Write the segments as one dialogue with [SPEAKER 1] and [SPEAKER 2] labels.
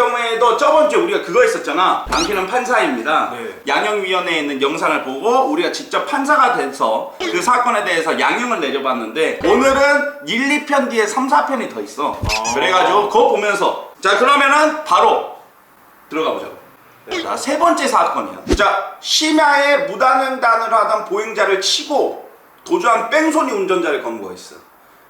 [SPEAKER 1] 경우에도 저번주에 우리가 그거 했었잖아. 당신은 판사입니다.
[SPEAKER 2] 네.
[SPEAKER 1] 양형위원회에 있는 영상을 보고 우리가 직접 판사가 돼서 그 사건에 대해서 양형을 내려봤는데 오늘은 1, 2편 뒤에 3, 4편이 더 있어. 그래가지고 그거 보면서 자 그러면은 바로 들어가 보자고. 자, 세 번째 사건이야. 자, 심야에 무단횡단을 하던 보행자를 치고 도주한 뺑소니 운전자를 검거했어.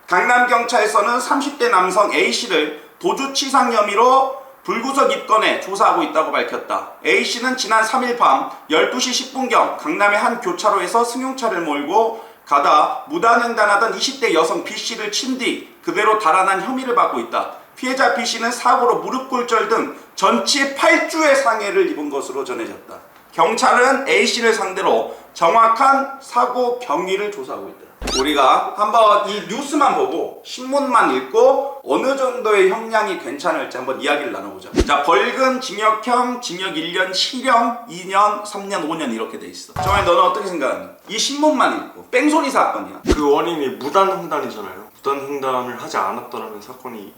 [SPEAKER 1] 강남경찰서는 30대 남성 A씨를 도주치상 혐의로 불구속 입건해 조사하고 있다고 밝혔다. A씨는 지난 3일 밤 12시 10분경 강남의 한 교차로에서 승용차를 몰고 가다 무단횡단하던 20대 여성 B씨를 친 뒤 그대로 달아난 혐의를 받고 있다. 피해자 B씨는 사고로 무릎 골절 등 전치 8주의 상해를 입은 것으로 전해졌다. 경찰은 A씨를 상대로 정확한 사고 경위를 조사하고 있다. 우리가 한번 이 뉴스만 보고 신문만 읽고 어느 정도의 형량이 괜찮을지 한번 이야기를 나눠보자. 자, 벌금, 징역형, 징역 1년, 실형 2년, 3년, 5년 이렇게 돼 있어. 정환이 너는 어떻게 생각하니? 이 신문만 읽고 뺑소니 사건이야.
[SPEAKER 2] 그 원인이 무단횡단이잖아요. 무단횡단을 하지 않았더라면 사건이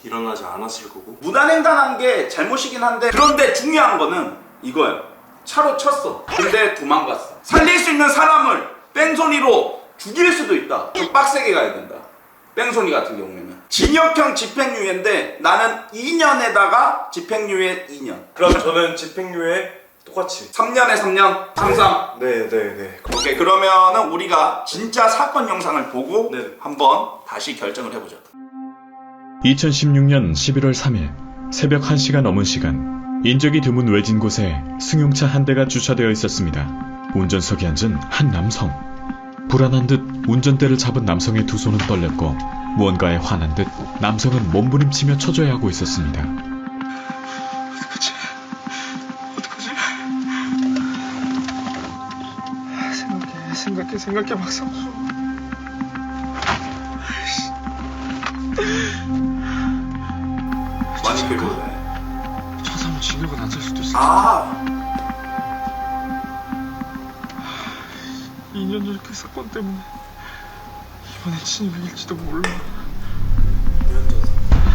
[SPEAKER 2] 일어나지 않았을 거고.
[SPEAKER 1] 무단횡단한 게 잘못이긴 한데 그런데 중요한 거는 이거야. 차로 쳤어. 근데 도망갔어. 살릴 수 있는 사람을 뺑소니로 죽일 수도 있다. 좀 빡세게 가야 된다. 뺑소니 같은 경우에는 징역형 집행유예인데 나는 2년에다가 집행유예 2년.
[SPEAKER 2] 그럼 저는 집행유예 똑같이
[SPEAKER 1] 3년에 3년 항상.
[SPEAKER 2] 네네네.
[SPEAKER 1] 오케이, 그러면은 우리가 진짜 사건 영상을 보고
[SPEAKER 2] 네.
[SPEAKER 1] 한번 다시 결정을 해보자.
[SPEAKER 3] 2016년 11월 3일 새벽 1시가 넘은 시간 인적이 드문 외진 곳에 승용차 한 대가 주차되어 있었습니다. 운전석에 앉은 한 남성. 불안한 듯 운전대를 잡은 남성의 두 손은 떨렸고 무언가에 화난 듯 남성은 몸부림치며 초조해 하고 있었습니다.
[SPEAKER 2] 어떡하지? 생각해 박상수.
[SPEAKER 1] 많이 괴로워.
[SPEAKER 2] 저 사람 징역은 안 살 수도 있어. 2년 전 그 사건 때문에 이번에 진입일지도 몰라.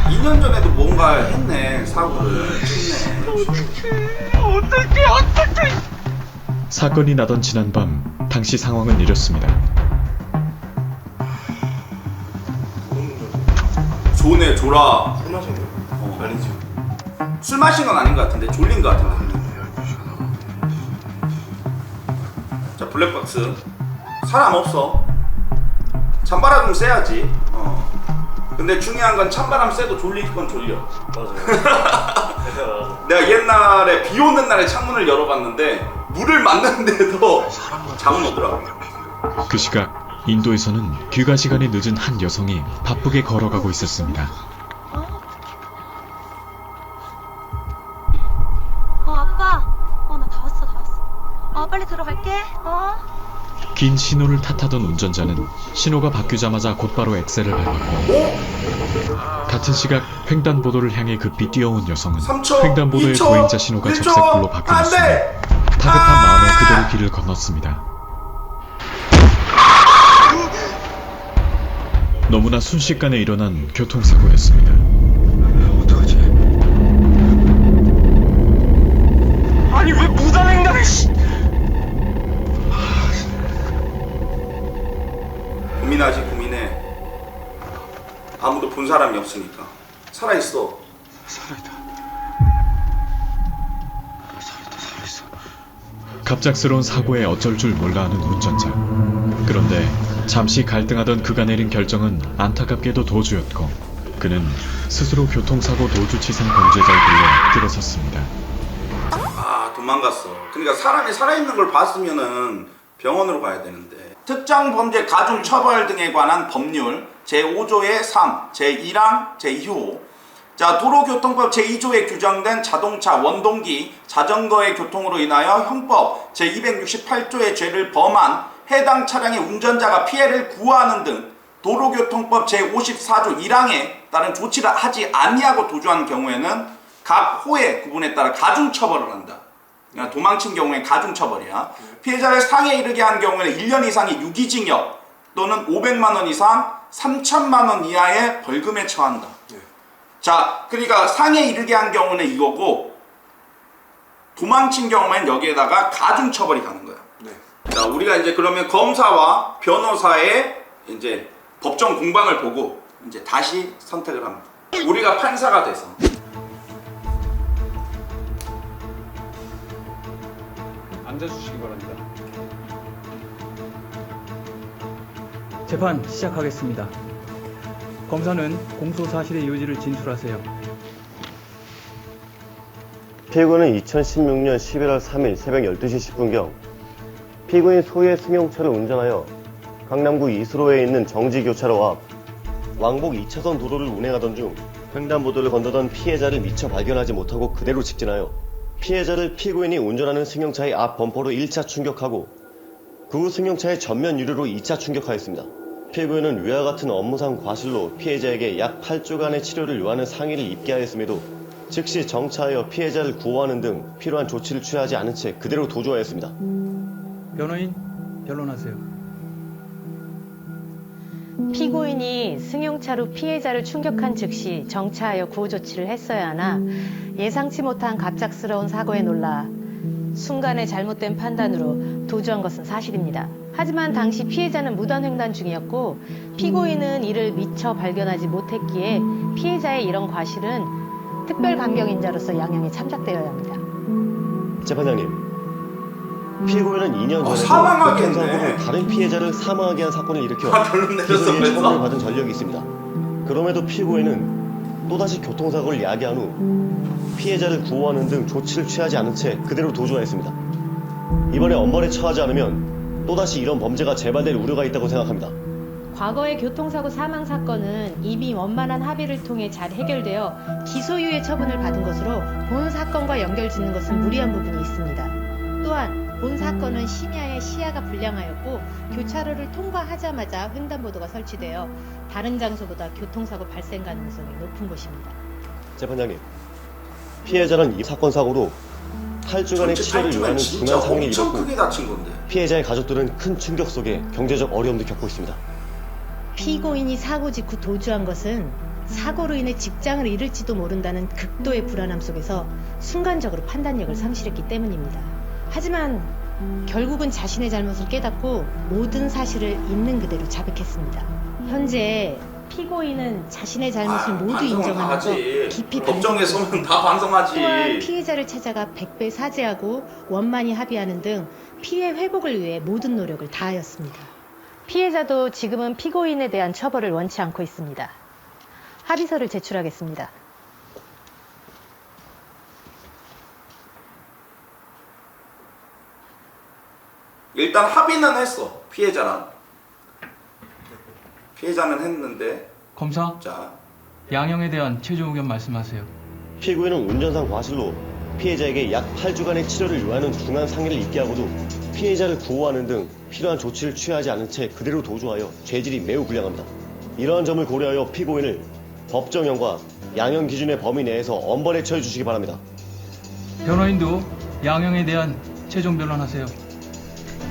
[SPEAKER 1] 2년 전에도 뭔가 했네. 사고를 했네.
[SPEAKER 2] 어떡해.
[SPEAKER 3] 사건이 나던 지난밤 당시 상황은 이렇습니다.
[SPEAKER 1] 조네 졸아.
[SPEAKER 2] 술 마신 거? 아니지.
[SPEAKER 1] 술 마신 건 아닌 것 같은데 졸린 것 같은데. 자, 블랙박스. 사람 없어. 찬바람 좀 쐬야지. 근데 중요한 건 찬바람 쐬도 졸릴 건 졸려.
[SPEAKER 2] 맞아.
[SPEAKER 1] 내가 옛날에 비 오는 날에 창문을 열어봤는데 물을 맞는데도 잠은 오더라고.
[SPEAKER 3] 그 시각 인도에서는 귀가 시간이 늦은 한 여성이 바쁘게 걸어가고 있었습니다.
[SPEAKER 4] 아빠. 나 다 왔어. 빨리 들어갈게.
[SPEAKER 3] 긴 신호를 탓하던 운전자는 신호가 바뀌자마자 곧바로 엑셀을 밟았고 같은 시각 횡단보도를 향해 급히 뛰어온 여성은
[SPEAKER 1] 3초,
[SPEAKER 3] 횡단보도의
[SPEAKER 1] 2초,
[SPEAKER 3] 보행자 신호가
[SPEAKER 1] 1초,
[SPEAKER 3] 적색불로 바뀌는 순간 다급한 마음에 그대로 길을 건넜습니다. 너무나 순식간에 일어난 교통사고였습니다.
[SPEAKER 2] 어떡하지? 아니 왜 무단횡단을
[SPEAKER 1] 고민해. 아무도 본 사람이 없으니까. 살아있어.
[SPEAKER 2] 살아있다.
[SPEAKER 3] 갑작스러운 사고에 어쩔 줄 몰라하는 운전자. 그런데 잠시 갈등하던 그가 내린 결정은 안타깝게도 도주였고 그는 스스로 교통사고 도주치상 범죄자의 길로 들어섰습니다.
[SPEAKER 1] 도망갔어. 그러니까 사람이 살아있는 걸 봤으면은 병원으로 가야 되는데. 특정 범죄 가중 처벌 등에 관한 법률 제5조의 3, 제1항, 제2호. 자, 도로교통법 제2조에 규정된 자동차, 원동기, 자전거의 교통으로 인하여 형법 제268조의 죄를 범한 해당 차량의 운전자가 피해를 구하는 등 도로교통법 제54조 1항에 따른 조치를 하지 아니하고 도주한 경우에는 각 호의 구분에 따라 가중처벌을 한다. 그러니까 도망친 경우에 가중처벌이야. 피해자를 상해에 이르게 한 경우에는 1년 이상의 유기징역 또는 500만 원 이상 3천만 원 이하의 벌금에 처한다. 자, 그러니까 상해 이르게 한 경우는 이거고 도망친 경우엔 여기에다가 가중처벌이 가는 거야.
[SPEAKER 2] 네.
[SPEAKER 1] 자, 우리가 이제 그러면 검사와 변호사의 이제 법정 공방을 보고 이제 다시 선택을 합니다. 우리가 판사가 돼서.
[SPEAKER 5] 앉아주시기 바랍니다. 재판 시작하겠습니다. 검사는 공소 사실의 요지를 진술하세요.
[SPEAKER 6] 피고는 2016년 11월 3일 새벽 12시 10분경 피고인 소유의 승용차를 운전하여 강남구 이수로에 있는 정지교차로 앞 왕복 2차선 도로를 운행하던 중 횡단보도를 건너던 피해자를 미처 발견하지 못하고 그대로 직진하여 피해자를 피고인이 운전하는 승용차의 앞 범퍼로 1차 충격하고 그 후 승용차의 전면 유리로 2차 충격하였습니다. 피고인은 위와 같은 업무상 과실로 피해자에게 약 8주간의 치료를 요하는 상해를 입게 하였음에도 즉시 정차하여 피해자를 구호하는 등 필요한 조치를 취하지 않은 채 그대로 도주하였습니다.
[SPEAKER 5] 변호인, 변론하세요.
[SPEAKER 7] 피고인이 승용차로 피해자를 충격한 즉시 정차하여 구호 조치를 했어야 하나 예상치 못한 갑작스러운 사고에 놀라 순간의 잘못된 판단으로 도주한 것은 사실입니다. 하지만 당시 피해자는 무단횡단 중이었고 피고인은 이를 미처 발견하지 못했기에 피해자의 이런 과실은 특별감경인자로서 양형에 참작되어야 합니다.
[SPEAKER 6] 재판장님, 피고인은 2년 전에
[SPEAKER 1] 사망하게 했네.
[SPEAKER 6] 교통사고로 다른 피해자를 사망하게 한 사건을 일으켜
[SPEAKER 1] 결론 내렸어,
[SPEAKER 6] 기소유예
[SPEAKER 1] 그래서?
[SPEAKER 6] 처벌을 받은 전력이 있습니다. 그럼에도 피고인은 또다시 교통사고를 야기한 후 피해자를 구호하는 등 조치를 취하지 않은 채 그대로 도주하였습니다. 이번에 엄벌에 처하지 않으면 또다시 이런 범죄가 재발될 우려가 있다고 생각합니다.
[SPEAKER 7] 과거의 교통사고 사망 사건은 이미 원만한 합의를 통해 잘 해결되어 기소유예 처분을 받은 것으로 본 사건과 연결짓는 것은 무리한 부분이 있습니다. 또한 본 사건은 심야에 시야가 불량하였고 교차로를 통과하자마자 횡단보도가 설치되어 다른 장소보다 교통사고 발생 가능성이 높은 곳입니다.
[SPEAKER 6] 재판장님, 피해자는 이 사건 사고로 8주간의 치료를 요하는
[SPEAKER 1] 진짜
[SPEAKER 6] 중한 상해를
[SPEAKER 1] 엄청
[SPEAKER 6] 입었고
[SPEAKER 1] 크게 다친 건데.
[SPEAKER 6] 피해자의 가족들은 큰 충격 속에 경제적 어려움도 겪고 있습니다.
[SPEAKER 7] 피고인이 사고 직후 도주한 것은 사고로 인해 직장을 잃을지도 모른다는 극도의 불안함 속에서 순간적으로 판단력을 상실했기 때문입니다. 하지만 결국은 자신의 잘못을 깨닫고 모든 사실을 있는 그대로 자백했습니다. 현재 피고인은 자신의 잘못을 모두
[SPEAKER 1] 반성은 다
[SPEAKER 7] 인정하고
[SPEAKER 1] 하지.
[SPEAKER 7] 깊이
[SPEAKER 1] 법정에
[SPEAKER 7] 반성했습니다.
[SPEAKER 1] 서면 다 반성하지.
[SPEAKER 7] 또한 피해자를 찾아가 100배 사죄하고 원만히 합의하는 등 피해 회복을 위해 모든 노력을 다하였습니다. 피해자도 지금은 피고인에 대한 처벌을 원치 않고 있습니다. 합의서를 제출하겠습니다.
[SPEAKER 1] 일단 합의는 했어. 피해자랑. 피해자는 했는데
[SPEAKER 5] 검사,
[SPEAKER 1] 자,
[SPEAKER 5] 양형에 대한 최종 의견 말씀하세요.
[SPEAKER 6] 피고인은 운전상 과실로 피해자에게 약 8주간의 치료를 요하는 중한 상해를 입게 하고도 피해자를 구호하는 등 필요한 조치를 취하지 않은 채 그대로 도주하여 죄질이 매우 불량합니다. 이러한 점을 고려하여 피고인을 법정형과 양형 기준의 범위 내에서 엄벌에 처해 주시기 바랍니다.
[SPEAKER 5] 변호인도 양형에 대한 최종 변론하세요.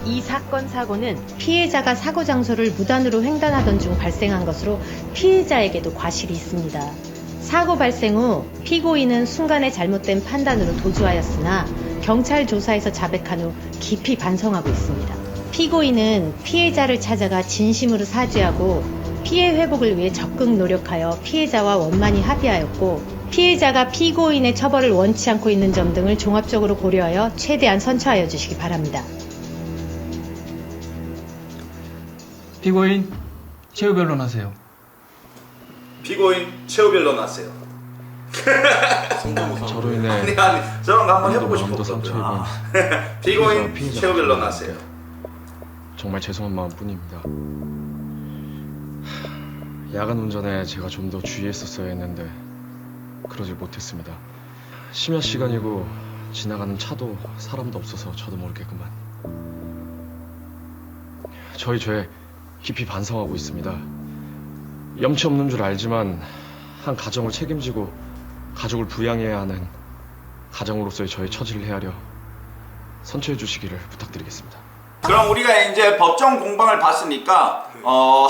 [SPEAKER 7] 이 사건 사고는 피해자가 사고 장소를 무단으로 횡단하던 중 발생한 것으로 피해자에게도 과실이 있습니다. 사고 발생 후 피고인은 순간의 잘못된 판단으로 도주하였으나 경찰 조사에서 자백한 후 깊이 반성하고 있습니다. 피고인은 피해자를 찾아가 진심으로 사죄하고 피해 회복을 위해 적극 노력하여 피해자와 원만히 합의하였고 피해자가 피고인의 처벌을 원치 않고 있는 점 등을 종합적으로 고려하여 최대한 선처하여 주시기 바랍니다.
[SPEAKER 5] 피고인, 최후 변론하세요.
[SPEAKER 1] 피고인 최후 변론하세요.
[SPEAKER 3] 저로 인해
[SPEAKER 1] 아니 저런 거 한번 해보고
[SPEAKER 3] 마음도
[SPEAKER 1] 싶었거든.
[SPEAKER 3] 상처 입은
[SPEAKER 1] 피고인
[SPEAKER 3] 피해자
[SPEAKER 1] 최후 변론하세요.
[SPEAKER 3] 정말 죄송한 마음뿐입니다. 야간 운전에 제가 좀 더 주의했었어야 했는데 그러지 못했습니다. 심야 시간이고 지나가는 차도 사람도 없어서 저도 모르게 그만. 저희 죄 깊이 반성하고 있습니다. 염치 없는 줄 알지만 한 가정을 책임지고 가족을 부양해야 하는 가정으로서의 저의 처지를 헤아려 선처해 주시기를 부탁드리겠습니다.
[SPEAKER 1] 그럼 우리가 이제 법정 공방을 봤으니까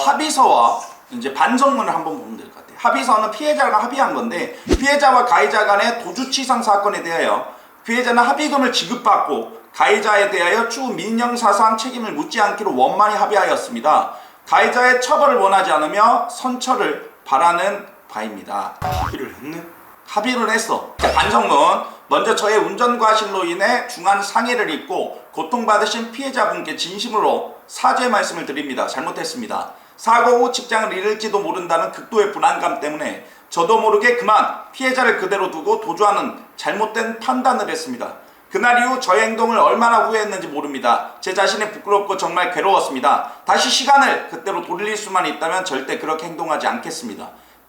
[SPEAKER 1] 합의서와 이제 반성문을 한번 보면 될 것 같아요. 합의서는 피해자가 합의한 건데 피해자와 가해자 간의 도주치상 사건에 대하여 피해자는 합의금을 지급받고 가해자에 대하여 추후 민형사상 책임을 묻지 않기로 원만히 합의하였습니다. 가해자의 처벌을 원하지 않으며 선처를 바라는 바입니다.
[SPEAKER 2] 합의를 했네?
[SPEAKER 1] 합의를 했어. 자, 반성문. 먼저 저의 운전과실로 인해 중한 상해를 입고 고통받으신 피해자분께 진심으로 사죄의 말씀을 드립니다. 잘못했습니다. 사고 후 직장을 잃을지도 모른다는 극도의 불안감 때문에 저도 모르게 그만 피해자를 그대로 두고 도주하는 잘못된 판단을 했습니다. 그날 이후 저의 행동을 얼마나 후회했는지 모릅니다. 제 자신이 부끄럽고 정말 괴로웠습니다. 다시 시간을 그때로 돌릴 수만 있다면 절대 그렇게 행동하지 않겠습니다.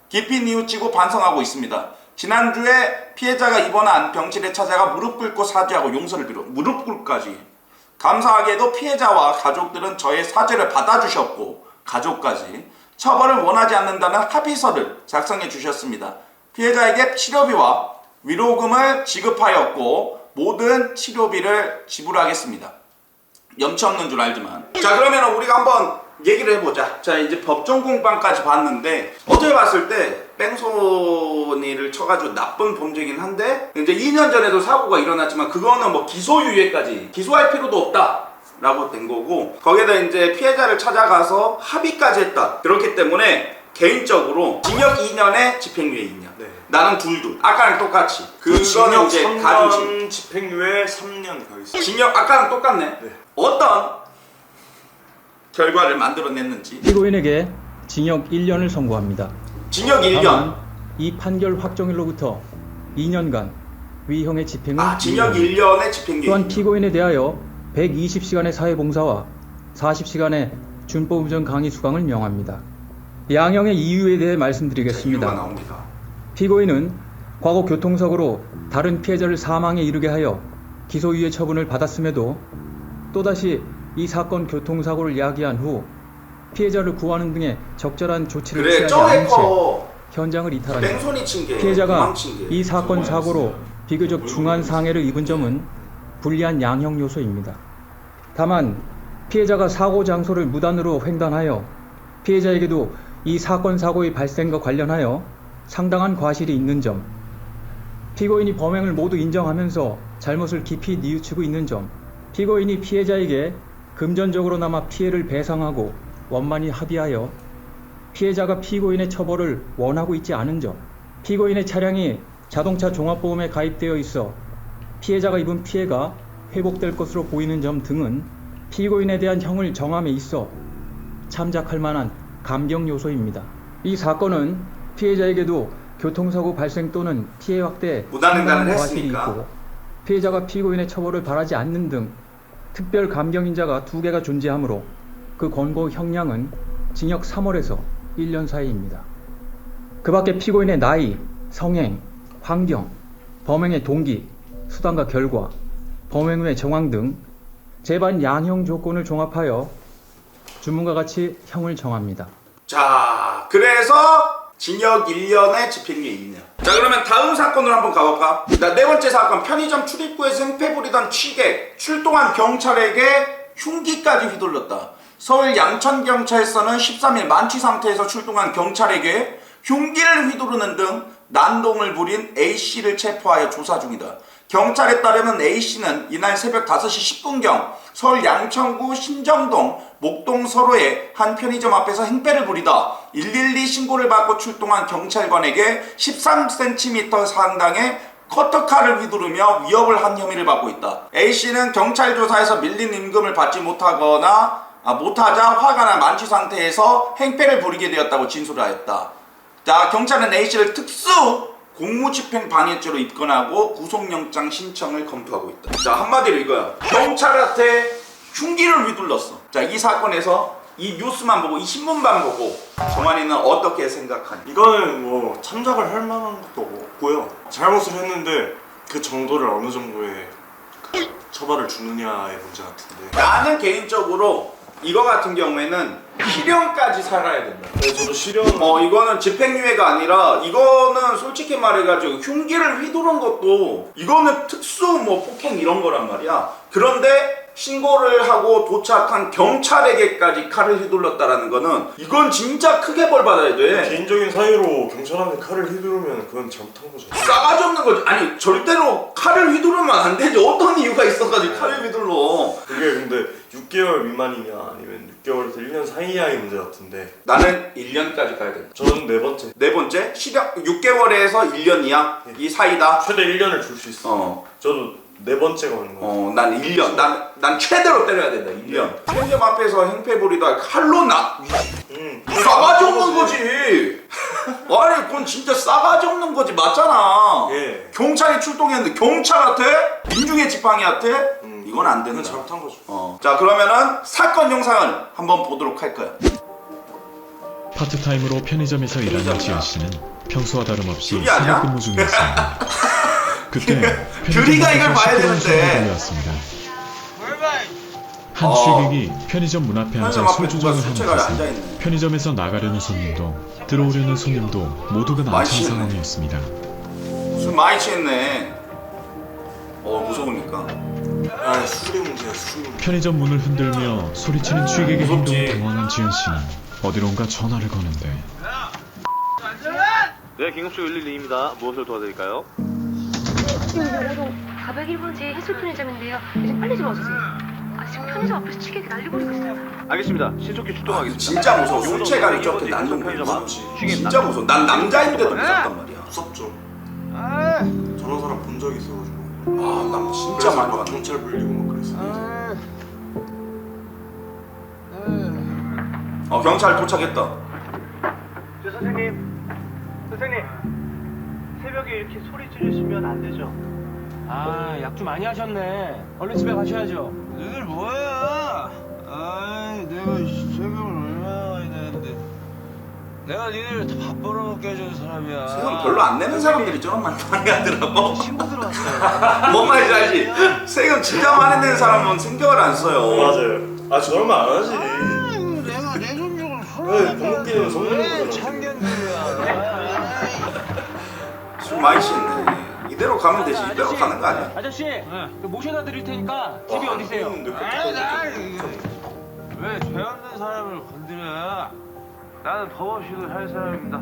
[SPEAKER 1] 깊이 뉘우치고 반성하고 있습니다. 지난주에 피해자가 입원한 병실에 찾아가 무릎 꿇고 사죄하고 용서를 빌어 무릎 꿇기까지. 감사하게도 피해자와 가족들은 저의 사죄를 받아주셨고 가족까지 처벌을 원하지 않는다는 합의서를 작성해 주셨습니다. 피해자에게 치료비와 위로금을 지급하였고 모든 치료비를 지불하겠습니다. 염치 없는 줄 알지만. 자, 그러면 우리가 한번 얘기를 해보자. 자, 이제 법정 공방까지 봤는데 어떻게 봤을 때 뺑소니를 쳐가지고 나쁜 범죄긴 한데 이제 2년 전에도 사고가 일어났지만 그거는 뭐 기소유예까지 기소할 필요도 없다 라고 된 거고 거기에다 이제 피해자를 찾아가서 합의까지 했다. 그렇기 때문에 개인적으로 징역 2년에 집행유예 2년.
[SPEAKER 2] 네.
[SPEAKER 1] 나는 둘. 아까랑 똑같이. 그거는
[SPEAKER 2] 징역
[SPEAKER 1] 이제
[SPEAKER 2] 3년,
[SPEAKER 1] 가중심.
[SPEAKER 2] 집행유예 3년 가겠습니다.
[SPEAKER 1] 징역 아까랑 똑같네.
[SPEAKER 2] 네.
[SPEAKER 1] 어떤 결과를 만들어냈는지.
[SPEAKER 5] 피고인에게 징역 1년을 선고합니다.
[SPEAKER 1] 징역 1년.
[SPEAKER 5] 다만 이 판결 확정일로부터 2년간 위형의 집행을
[SPEAKER 1] 징역
[SPEAKER 5] 유예합니다.
[SPEAKER 1] 1년의 집행유예.
[SPEAKER 5] 또한 피고인에 대하여 120시간의 사회봉사와 40시간의 준법우정 강의 수강을 명합니다. 양형의 이유에 대해
[SPEAKER 1] 이유가
[SPEAKER 5] 말씀드리겠습니다.
[SPEAKER 1] 나옵니다.
[SPEAKER 5] 피고인은 과거 교통사고로 다른 피해자를 사망에 이르게 하여 기소유예 처분을 받았음에도 또다시 이 사건 교통사고를 야기한 후 피해자를 구하는 등의 적절한 조치를
[SPEAKER 1] 그래,
[SPEAKER 5] 취하지
[SPEAKER 1] 저
[SPEAKER 5] 않은 채
[SPEAKER 1] 해커
[SPEAKER 5] 현장을 이탈하여
[SPEAKER 1] 뺑소니 친 게,
[SPEAKER 5] 피해자가
[SPEAKER 1] 도망친 게
[SPEAKER 5] 이 사건
[SPEAKER 1] 정말
[SPEAKER 5] 사고로 비교적 중한 상해를 입은 점은 불리한 양형 요소입니다. 다만 피해자가 사고 장소를 무단으로 횡단하여 피해자에게도 이 사건 사고의 발생과 관련하여 상당한 과실이 있는 점, 피고인이 범행을 모두 인정하면서 잘못을 깊이 뉘우치고 있는 점, 피고인이 피해자에게 금전적으로나마 피해를 배상하고 원만히 합의하여 피해자가 피고인의 처벌을 원하고 있지 않은 점, 피고인의 차량이 자동차 종합보험에 가입되어 있어 피해자가 입은 피해가 회복될 것으로 보이는 점 등은 피고인에 대한 형을 정함에 있어 참작할 만한 감경 요소입니다. 이 사건은 피해자에게도 교통사고 발생 또는 피해 확대에
[SPEAKER 1] 무단횡단을
[SPEAKER 5] 상당한 과실이
[SPEAKER 1] 했으니까.
[SPEAKER 5] 있고 피해자가 피고인의 처벌을 바라지 않는 등 특별 감경인자가 2개가 존재하므로 그 권고 형량은 징역 3월에서 1년 사이입니다. 그 밖에 피고인의 나이, 성행, 환경, 범행의 동기, 수단과 결과, 범행 후의 정황 등 재반 양형 조건을 종합하여 주문과 같이 형을 정합니다.
[SPEAKER 1] 자, 그래서 징역 1년에 집행유예 2년. 자, 그러면 다음 사건으로 한번 가볼까? 자, 네 번째 사건. 편의점 출입구에서 행패 부리던 취객, 출동한 경찰에게 흉기까지 휘둘렀다. 서울 양천경찰서는 13일 만취 상태에서 출동한 경찰에게 흉기를 휘두르는 등 난동을 부린 A씨를 체포하여 조사 중이다. 경찰에 따르면 A씨는 이날 새벽 5시 10분경 서울 양천구 신정동 목동 서로의 한 편의점 앞에서 행패를 부리다 112 신고를 받고 출동한 경찰관에게 13cm 상당의 커터칼을 휘두르며 위협을 한 혐의를 받고 있다. A씨는 경찰 조사에서 밀린 임금을 받지 못하자 화가 나 만취 상태에서 행패를 부리게 되었다고 진술을 하였다. 자, 경찰은 A씨를 특수 공무집행 방해죄로 입건하고 구속영장 신청을 검토하고 있다. 자, 한마디로 이거야. 경찰한테 흉기를 휘둘렀어. 자, 이 사건에서 이 뉴스만 보고 이 신문만 보고 정환이는 어떻게 생각하니?
[SPEAKER 2] 이거는 뭐 참작을 할 만한 것도 없고요. 잘못을 했는데 그 정도를 어느 정도의 그 처벌을 주느냐의 문제 같은데.
[SPEAKER 1] 나는 개인적으로 이거 같은 경우에는 실형까지 살아야 된다.
[SPEAKER 2] 네, 저도 실형.
[SPEAKER 1] 이거는 집행유예가 아니라 이거는 솔직히 말해가지고 흉기를 휘두른 것도 이거는 특수 뭐 폭행 이런 거란 말이야. 그런데 신고를 하고 도착한 경찰에게까지 칼을 휘둘렀다라는 거는 이건 진짜 크게 벌 받아야 돼.
[SPEAKER 2] 개인적인 사유로 경찰한테 칼을 휘두르면 그건 잘못한 거죠.
[SPEAKER 1] 싸가지 없는 거지. 아니 절대로 칼을 휘두르면 안 되지. 어떤 이유가 있어가지고 칼을 휘둘러.
[SPEAKER 2] 그게 근데 6개월 미만이냐 아니면 6개월에서 1년 사이야의 문제 같은데
[SPEAKER 1] 나는 1년까지 가야 돼.
[SPEAKER 2] 저는 네 번째.
[SPEAKER 1] 네 번째 시력 6개월에서 1년이야. 이 사이다.
[SPEAKER 2] 최대 1년을 줄 수 있어. 저도 네 번째가 오는 거야.
[SPEAKER 1] 난 1년. 난 최대로 때려야 된다. 1년. 편의점 앞에서 행패 부리다 칼로 싸가지 없는 거지. 아니 그건 진짜 싸가지 없는 거지. 맞잖아.
[SPEAKER 2] 예.
[SPEAKER 1] 경찰이 출동했는데 경찰한테 민중의 지팡이한테 이건 안 된다.
[SPEAKER 2] 그건 잘못한 거죠.
[SPEAKER 1] 자 그러면은 사건 영상을 한번 보도록 할까요?
[SPEAKER 3] 파트타임으로 편의점에서 일하는 지현 씨는 평소와 다름없이
[SPEAKER 1] 둘이 아니야?
[SPEAKER 3] 새벽 근무 중이었습니다. 그때
[SPEAKER 1] 둘이가 이걸 봐야 되는데.
[SPEAKER 3] 들려왔습니다. 한 취객이 편의점 문 앞에 앉아
[SPEAKER 1] 편의점 앞에
[SPEAKER 3] 소주잔을
[SPEAKER 1] 누가 술채가
[SPEAKER 3] 하면서
[SPEAKER 1] 앉아있네.
[SPEAKER 3] 편의점에서 나가려는 손님도 들어오려는 손님도 모두가
[SPEAKER 1] 많이
[SPEAKER 3] 난처한
[SPEAKER 1] 취했네.
[SPEAKER 3] 상황이었습니다.
[SPEAKER 1] 술 많이 취했네. 무서우니까.
[SPEAKER 2] 아 술의 문제야 술의 문제.
[SPEAKER 3] 편의점 문을 흔들며 소리치는 취객의
[SPEAKER 2] 무섭지.
[SPEAKER 3] 행동에 당황한 지현 씨는 어디론가 전화를 거는데
[SPEAKER 8] 네, 긴급소 112입니다. 무엇을 도와드릴까요?
[SPEAKER 4] 지금 영호동 401번지 해sul 편의점인데요. 요즘 빨리 좀 와주세요. 지금 편의점 앞에서 취객이 날리고 있어요.
[SPEAKER 8] 알겠습니다. 신속히 출동하겠습니다.
[SPEAKER 1] 진짜 무서워. 술채가 저렇게 낳는
[SPEAKER 8] 편의점
[SPEAKER 1] 거
[SPEAKER 8] 앞.
[SPEAKER 1] 진짜 무서워. 난 남자인데도 무섭단 말이야.
[SPEAKER 2] 무섭죠. 저런 사람 본 적이 있어가지고.
[SPEAKER 1] 난 진짜
[SPEAKER 2] 그래서
[SPEAKER 1] 많이
[SPEAKER 2] 막
[SPEAKER 1] 봤네.
[SPEAKER 2] 경찰 불리고 막 그랬어요.
[SPEAKER 1] 경찰 도착했다.
[SPEAKER 8] 선생님, 새벽에 이렇게 소리 지르시면 안 되죠?
[SPEAKER 9] 약 좀 많이 하셨네. 얼른 집에 가셔야죠.
[SPEAKER 10] 너희들 뭐야? 아이 내가 세금을 얼마나 많이 내는데 내가 니네를 다 밥 벌어먹게 해준 사람이야.
[SPEAKER 1] 세금 별로 안 내는 사람들이 저런 말 많이 하더라고.
[SPEAKER 10] 신고 들어왔어.
[SPEAKER 1] 뭔 말인지 알지? 세금 진짜 많이 내는 사람은 신경을 안 써요.
[SPEAKER 2] 맞아요. 저런 말 안 하지.
[SPEAKER 10] 내가 내 종족을
[SPEAKER 2] 네, 공무기는 성능인 거잖아.
[SPEAKER 10] 참견들이야.
[SPEAKER 1] 술 많이 취했네. 이대로 가면 되지. 이대로 가는 거 아니야?
[SPEAKER 9] 아저씨, 모셔다 드릴 테니까 집이 어디세요?
[SPEAKER 10] 왜 죄 없는 사람을 건드려? 나는 법 없이도 살 사람입니다.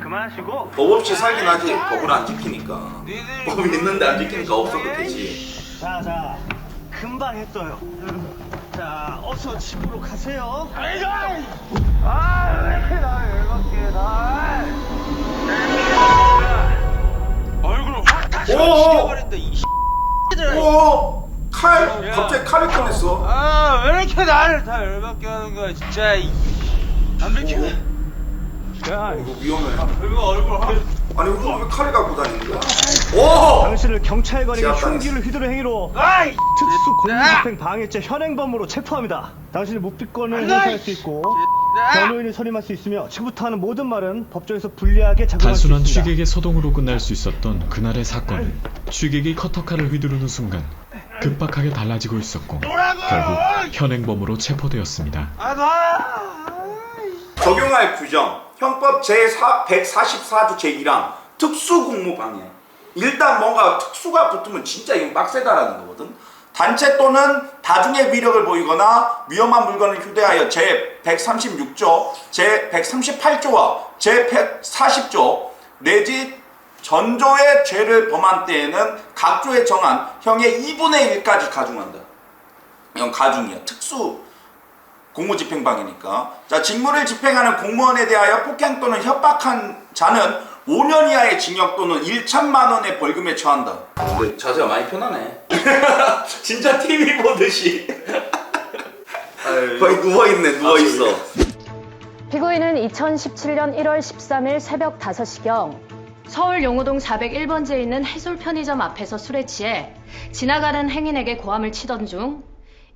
[SPEAKER 8] 그만하시고.
[SPEAKER 1] 법 없이 살긴 하지. 법을 안 지키니까.
[SPEAKER 10] 니들이
[SPEAKER 1] 법이 있는데 안 지키니까 없어도 되지.
[SPEAKER 8] 자, 금방 했어요. 자, 어서 집으로 가세요.
[SPEAKER 10] 왜 이렇게 나 열받게 나. 얼굴을 확 다 시켜버린다 이
[SPEAKER 1] 오! 칼! 갑자기 칼을 꺼냈어.
[SPEAKER 10] 왜 이렇게 나를 다 열받게 하는 거야 진짜. 안 비켜.
[SPEAKER 1] 이거 위험해.
[SPEAKER 10] 그리고 얼굴 확.
[SPEAKER 1] 아니 이거 왜 칼을 갖고 다니는 거야? 오!
[SPEAKER 8] 당신을 경찰관에게
[SPEAKER 1] 제압당했어.
[SPEAKER 8] 흉기를 휘두른 행위로 특수 공무집행 방해죄 현행범으로 체포합니다. 당신의 묵비권을 행사할 수 있고 변호인을 선임할 수 있으며 지금부터 하는 모든 말은 법정에서 불리하게 작용할 수
[SPEAKER 3] 단순한
[SPEAKER 8] 있습니다.
[SPEAKER 3] 취객의 소동으로 끝날 수 있었던 그날의 사건은 취객이 커터칼을 휘두르는 순간 급박하게 달라지고 있었고 결국 현행범으로 체포되었습니다.
[SPEAKER 1] 적용할 규정 형법 제144조 제1항 특수공무방해. 일단 뭔가 특수가 붙으면 진짜 이건 빡세다라는 거거든. 단체 또는 다중의 위력을 보이거나 위험한 물건을 휴대하여 제136조, 제138조와 제140조 내지 전조의 죄를 범한 때에는 각 조에 정한 형의 2분의 1까지 가중한다. 이건 가중이야. 특수 공무집행방해니까. 자, 직무를 집행하는 공무원에 대하여 폭행 또는 협박한 자는 5년 이하의 징역 또는 1천만 원의 벌금에 처한다. 근데 자세가 많이 편하네. 진짜 TV 보듯이. 거의 누워있네, 누워있어.
[SPEAKER 7] 피고인은 2017년 1월 13일 새벽 5시경 서울 용호동 401번지에 있는 해솔 편의점 앞에서 술에 취해 지나가는 행인에게 고함을 치던 중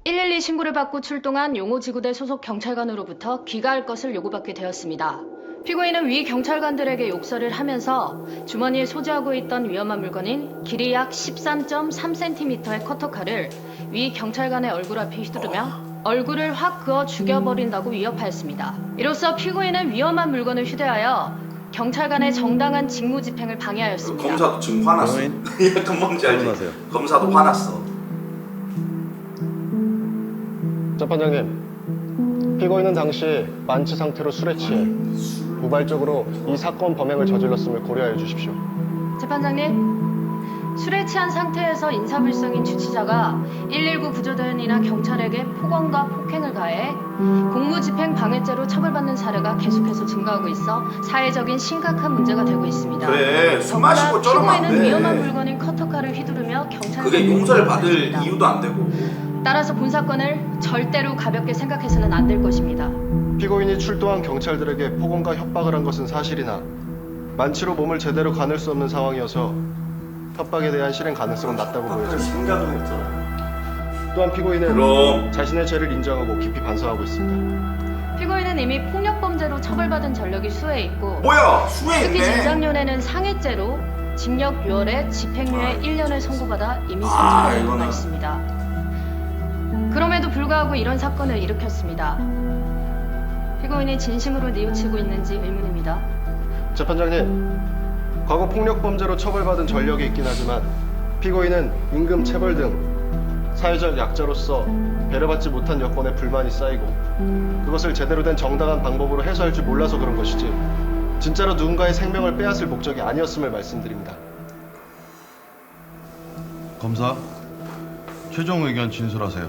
[SPEAKER 7] 112 신고를 받고 출동한 용호지구대 소속 경찰관으로부터 귀가할 것을 요구받게 되었습니다. 피고인은 위 경찰관들에게 욕설을 하면서 주머니에 소지하고 있던 위험한 물건인 길이 약 13.3cm의 커터칼을 위 경찰관의 얼굴 앞에 휘두르며 얼굴을 확 그어 죽여버린다고 위협하였습니다. 이로써 피고인은 위험한 물건을 휴대하여 경찰관의 정당한 직무집행을 방해하였습니다.
[SPEAKER 1] 검사도 지금 화났어. 약간 뭔지 알지? 검사도 화났어.
[SPEAKER 11] 재판장님, 피고인은 당시 만취 상태로 술에 취해 우발적으로 이 사건 범행을 저질렀음을 고려해 주십시오.
[SPEAKER 12] 재판장님, 술에 취한 상태에서 인사불성인 주치자가 119 구조대원이나 경찰에게 폭언과 폭행을 가해 공무집행 방해죄로 처벌받는 사례가 계속해서 증가하고 있어 사회적인 심각한 문제가 되고 있습니다.
[SPEAKER 1] 그래, 술 마시고 쩔으면 안
[SPEAKER 12] 피고인은
[SPEAKER 1] 돼.
[SPEAKER 12] 위험한 물건인 커터칼을 휘두르며 경찰에
[SPEAKER 1] 그게 용서를 받을 이유도 안 되고.
[SPEAKER 12] 따라서 본 사건을 절대로 가볍게 생각해서는 안 될 것입니다.
[SPEAKER 11] 피고인이 출동한 경찰들에게 폭언과 협박을 한 것은 사실이나 만취로 몸을 제대로 가눌 수 없는 상황이어서 협박에 대한 실행 가능성은 낮다고 보여집니다. 또한 피고인은
[SPEAKER 1] 그럼.
[SPEAKER 11] 자신의 죄를 인정하고 깊이 반성하고 있습니다.
[SPEAKER 12] 피고인은 이미 폭력범죄로 처벌받은 전력이 수에 있고
[SPEAKER 1] 뭐야, 수에
[SPEAKER 12] 특히
[SPEAKER 1] 있네.
[SPEAKER 12] 진상요네는 상해죄로 징역 6월에 집행유예 1년을 선고받아 이미 선처받은 바가 있습니다. 그럼에도 불구하고 이런 사건을 일으켰습니다. 피고인이 진심으로 뉘우치고 있는지 의문입니다.
[SPEAKER 11] 재판장님, 과거 폭력범죄로 처벌받은 전력이 있긴 하지만 피고인은 임금 체벌 등 사회적 약자로서 배려받지 못한 여건에 불만이 쌓이고 그것을 제대로 된 정당한 방법으로 해소할 줄 몰라서 그런 것이지 진짜로 누군가의 생명을 빼앗을 목적이 아니었음을 말씀드립니다.
[SPEAKER 13] 검사, 최종 의견 진술하세요.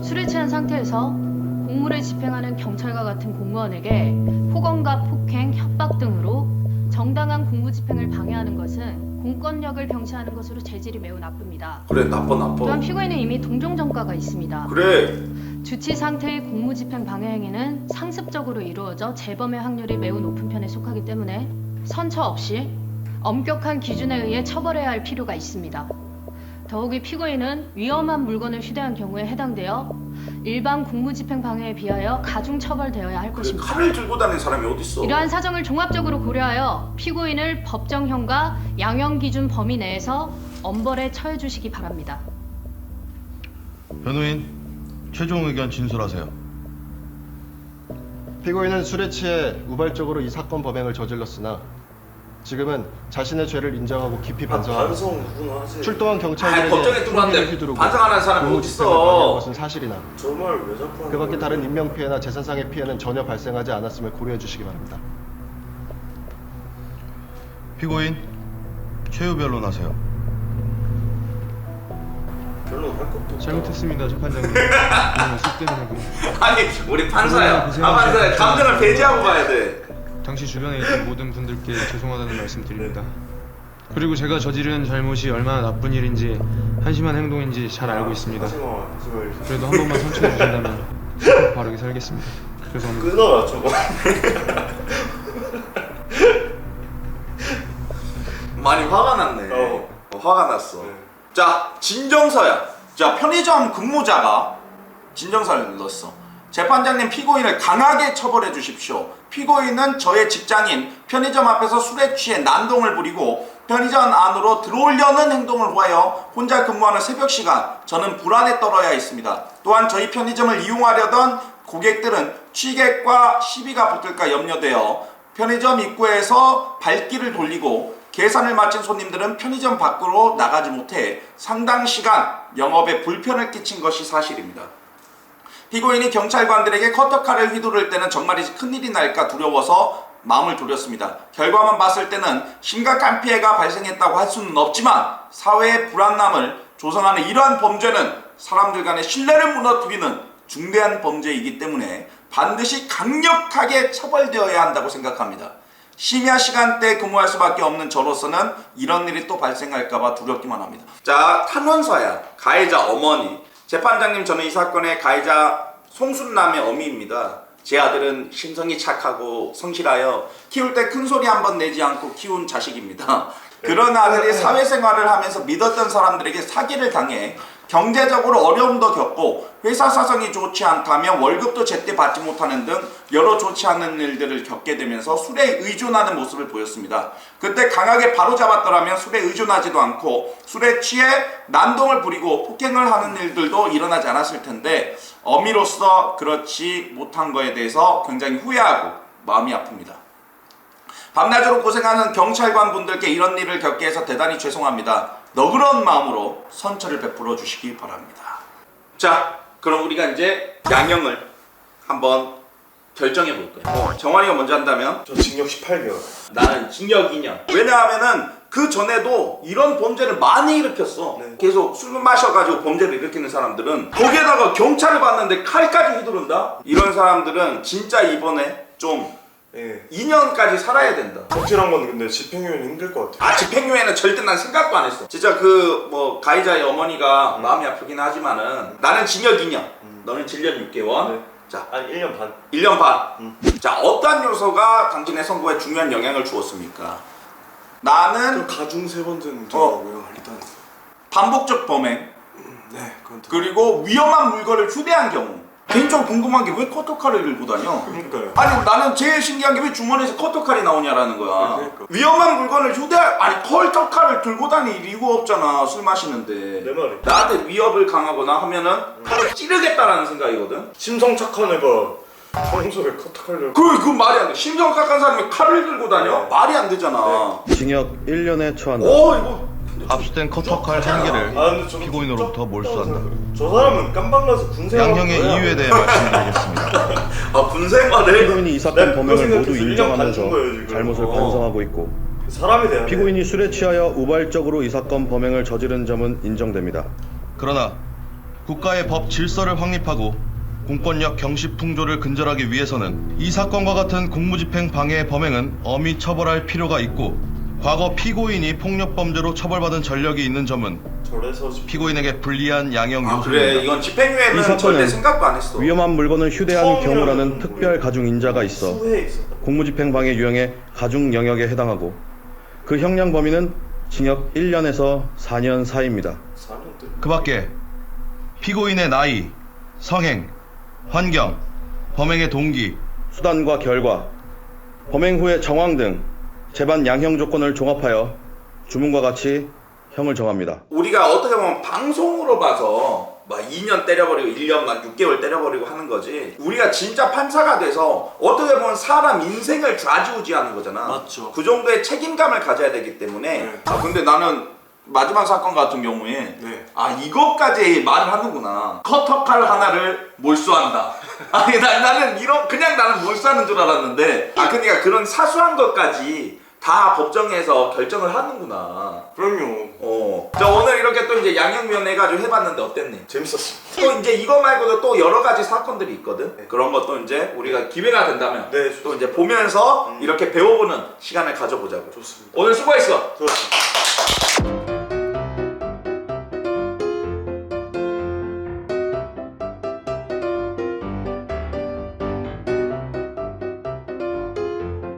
[SPEAKER 12] 술에 취한 상태에서 공무를 집행하는 경찰과 같은 공무원에게 폭언과 폭행, 협박 등으로 정당한 공무 집행을 방해하는 것은 공권력을 병시하는 것으로 재질이 매우 나쁩니다.
[SPEAKER 1] 그래, 나빠.
[SPEAKER 12] 또한 피고인은 이미 동종 전과가 있습니다.
[SPEAKER 1] 그래.
[SPEAKER 12] 주치 상태의 공무 집행 방해 행위는 상습적으로 이루어져 재범의 확률이 매우 높은 편에 속하기 때문에 선처 없이 엄격한 기준에 의해 처벌해야 할 필요가 있습니다. 더욱이 피고인은 위험한 물건을 휴대한 경우에 해당되어 일반 공무집행 방해에 비하여 가중 처벌되어야 할 것입니다.
[SPEAKER 1] 칼을 들고 다니는 사람이 어딨어?
[SPEAKER 12] 이러한 사정을 종합적으로 고려하여 피고인을 법정형과 양형기준 범위 내에서 엄벌에 처해 주시기 바랍니다.
[SPEAKER 13] 변호인, 최종 의견 진술하세요.
[SPEAKER 11] 피고인은 술에 취해 우발적으로 이 사건 범행을 저질렀으나 지금은 자신의 죄를 인정하고 깊이 반성하고 출동한 경찰들에게
[SPEAKER 1] 법정에 들어왔는데 반성하는 사람이 어딨어?
[SPEAKER 11] 것은 사실이나 그 밖에 다른 인명피해나 재산상의 피해는 전혀 발생하지 않았음을 고려해 주시기 바랍니다.
[SPEAKER 13] 피고인, 최후 변론하세요.
[SPEAKER 14] 잘못했습니다, 재판장님. 술 때문에.
[SPEAKER 1] 아니, 우리 판사야. 판사야. 감정을 배제하고 봐야 돼.
[SPEAKER 14] 당시 주변에 있던 모든 분들께 죄송하다는 말씀드립니다. 그리고 제가 저지른 잘못이 얼마나 나쁜 일인지 한심한 행동인지 잘 알고 있습니다. 그래도 한 번만 선처해 주신다면 꼭 바르게 살겠습니다. 죄송합니다.
[SPEAKER 2] 끊어라 저거.
[SPEAKER 1] 많이 화가 났네. 화가 났어. 자, 진정서야. 자, 편의점 근무자가 진정서를 넣었어. 재판장님, 피고인을 강하게 처벌해 주십시오. 피고인은 저의 직장인 편의점 앞에서 술에 취해 난동을 부리고 편의점 안으로 들어오려는 행동을 후하여 혼자 근무하는 새벽 시간 저는 불안에 떨어야 했습니다. 또한 저희 편의점을 이용하려던 고객들은 취객과 시비가 붙을까 염려되어 편의점 입구에서 발길을 돌리고 계산을 마친 손님들은 편의점 밖으로 나가지 못해 상당 시간 영업에 불편을 끼친 것이 사실입니다. 피고인이 경찰관들에게 커터칼을 휘두를 때는 정말 큰일이 날까 두려워서 마음을 졸였습니다. 결과만 봤을 때는 심각한 피해가 발생했다고 할 수는 없지만 사회의 불안함을 조성하는 이러한 범죄는 사람들 간의 신뢰를 무너뜨리는 중대한 범죄이기 때문에 반드시 강력하게 처벌되어야 한다고 생각합니다. 심야 시간대에 근무할 수밖에 없는 저로서는 이런 일이 또 발생할까봐 두렵기만 합니다. 자, 탄원서야. 가해자 어머니. 재판장님, 저는 이 사건의 가해자 송순남의 어미입니다. 제 아들은 심성이 착하고 성실하여 키울 때 큰 소리 한 번 내지 않고 키운 자식입니다. 그런 아들이 사회생활을 하면서 믿었던 사람들에게 사기를 당해 경제적으로 어려움도 겪고 회사 사정이 좋지 않다며 월급도 제때 받지 못하는 등 여러 좋지 않은 일들을 겪게 되면서 술에 의존하는 모습을 보였습니다. 그때 강하게 바로잡았더라면 술에 의존하지도 않고 술에 취해 난동을 부리고 폭행을 하는 일들도 일어나지 않았을 텐데 어미로서 그렇지 못한 거에 대해서 굉장히 후회하고 마음이 아픕니다. 밤낮으로 고생하는 경찰관 분들께 이런 일을 겪게 해서 대단히 죄송합니다. 너그러운 마음으로 선처를 베풀어 주시기 바랍니다. 자, 그럼 우리가 이제 양형을 한번 결정해 볼 거야. 정환이가 먼저 한다면?
[SPEAKER 2] 저 징역 18개월.
[SPEAKER 1] 나는 징역 2년. 왜냐하면은 그 전에도 이런 범죄를 많이 일으켰어. 계속 술 마셔가지고 범죄를 일으키는 사람들은 거기에다가 경찰을 봤는데 칼까지 휘두른다? 이런 사람들은 진짜 이번에 좀 2년까지 살아야 된다.
[SPEAKER 2] 확실한 건 근데 집행유예는 힘들 것 같아.
[SPEAKER 1] 아, 집행유예는 절대 난 생각도 안 했어. 진짜 그 뭐 가해자의 어머니가 마음이 아프긴 하지만은 나는 징역 2년, 너는 징역 6개월. 자,
[SPEAKER 2] 한 1년 반.
[SPEAKER 1] 1년 반. 자, 어떠한 요소가 당신의 선고에 중요한 영향을 주었습니까? 나는
[SPEAKER 2] 가중 세 번째는 들어가고요. 일단
[SPEAKER 1] 반복적 범행.
[SPEAKER 2] 네, 그건
[SPEAKER 1] 그리고 위험한 물건을 휴대한 경우. 개인적으로 궁금한 게 왜 커터칼을 들고 다녀?
[SPEAKER 2] 그러니까요.
[SPEAKER 1] 아니 나는 제일 신기한 게 왜 주머니에서 커터칼이 나오냐라는 거야.
[SPEAKER 2] 그러니까.
[SPEAKER 1] 위험한 물건을 아니 커터칼을 들고 다닐 이유가 없잖아. 술 마시는데.
[SPEAKER 2] 내 말이.
[SPEAKER 1] 나한테 위협을 강하거나 하면은 칼로 찌르겠다라는 생각이거든.
[SPEAKER 2] 심성 착한 애가 평소에 커터칼을.
[SPEAKER 1] 그 말이 안 돼. 심정 착한 사람이 칼을 들고 다녀? 말이 안 되잖아.
[SPEAKER 13] 징역 1년에 처한다.
[SPEAKER 1] 이거
[SPEAKER 13] 압수된 커터칼 한 개를 피고인으로부터 몰수한다.
[SPEAKER 2] 저 사람은 깜방 가서 군생.
[SPEAKER 13] 양형의 이유에 대해 말씀드리겠습니다.
[SPEAKER 1] 아, 군생활을?
[SPEAKER 3] 피고인이 이 사건 범행을 모두 인정하면서 잘못을 반성하고 있고
[SPEAKER 2] 사람에 대한
[SPEAKER 3] 피고인이 술에 취하여 우발적으로 이 사건 범행을 저지른 점은 인정됩니다.
[SPEAKER 13] 그러나 국가의 법 질서를 확립하고 공권력 경시 풍조를 근절하기 위해서는 이 사건과 같은 공무집행 방해의 범행은 엄히 처벌할 필요가 있고 과거 피고인이 폭력범죄로 처벌받은 전력이 있는 점은 피고인에게 불리한 양형 요소입니다.
[SPEAKER 1] 그래, 이건 집행유예는
[SPEAKER 3] 이
[SPEAKER 1] 절대
[SPEAKER 3] 사건은
[SPEAKER 1] 생각도 안 했어.
[SPEAKER 3] 위험한 물건을 휴대한 경우라는 특별 가중 인자가 있어 공무집행 방해 유형의 가중 영역에 해당하고 그 형량 범위는 징역 1년에서 4년 사이입니다.
[SPEAKER 13] 그 밖에 피고인의 나이, 성행, 환경, 범행의 동기,
[SPEAKER 3] 수단과 결과, 범행 후의 정황 등 재반 양형 조건을 종합하여 주문과 같이 형을 정합니다.
[SPEAKER 1] 우리가 어떻게 보면 방송으로 봐서 막 2년 때려버리고 1년만 6개월 때려버리고 하는 거지, 우리가 진짜 판사가 돼서 어떻게 보면 사람 인생을 좌지우지하는 거잖아.
[SPEAKER 2] 맞죠.
[SPEAKER 1] 그 정도의 책임감을 가져야 되기 때문에. 아, 근데 나는 마지막 사건 같은 경우에 아, 이것까지 말을 하는구나. 커터칼 하나를 몰수한다. 아니 나는 이런 그냥 나는 몰수하는 줄 알았는데, 아 그러니까 그런 사소한 것까지 다 법정에서 결정을 하는구나.
[SPEAKER 2] 그럼요.
[SPEAKER 1] 저 오늘 이렇게 또 이제 양형면 해가지고 해봤는데 어땠니?
[SPEAKER 2] 재밌었습니다.
[SPEAKER 1] 또 이제 이거 말고도 또 여러 가지 사건들이 있거든. 그런 것도 이제 우리가 기회가 된다면 또 이제 보면서 이렇게 배워보는 시간을 가져보자고.
[SPEAKER 2] 좋습니다.
[SPEAKER 1] 오늘 수고했어.
[SPEAKER 2] 좋았습니다.